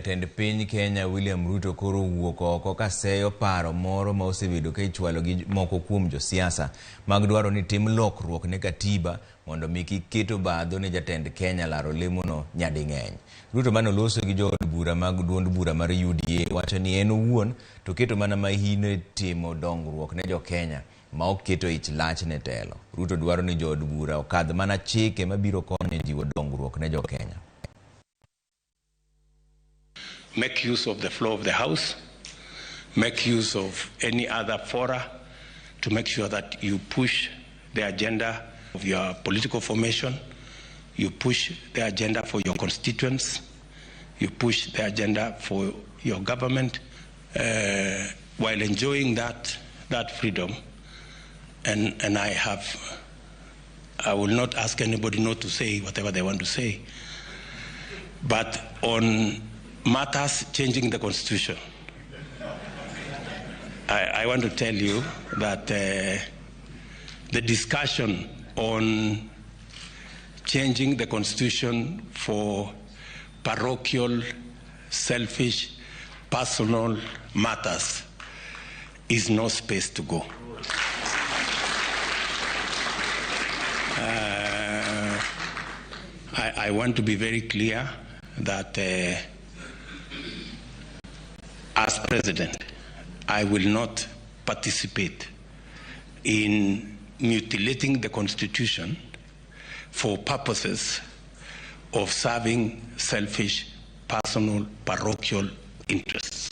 Jatend piny Kenya William Ruto koro wuok oko kaseyo paro moro ma osebedo ka ichwalo gi moko kuom josiasa mag dwaro ni tim lokruok ne katiba mondo miki keto badho ne jatend Kenya laro lemono nyading'eny. Ruto mano loso gi jood bura mag duond bura mar UDA wacho ni en owuon to keto mana mahino timo dongruok ne jo Kenya ma ok keto ich lach ne telo. Ruto dwaro ni jood bura okadh mana chike mabiro konyo jiwo dongruok ne jo Kenya. Make use of the floor of the House, make use of any other fora to make sure that you push the agenda of your political formation, you push the agenda for your constituents, you push the agenda for your government, while enjoying that freedom. And I will not ask anybody not to say whatever they want to say. But on matters changing the constitution, I want to tell you that the discussion on changing the constitution for parochial, selfish, personal matters is no space to go. I want to be very clear that as president, I will not participate in mutilating the constitution for purposes of serving selfish, personal, parochial interests.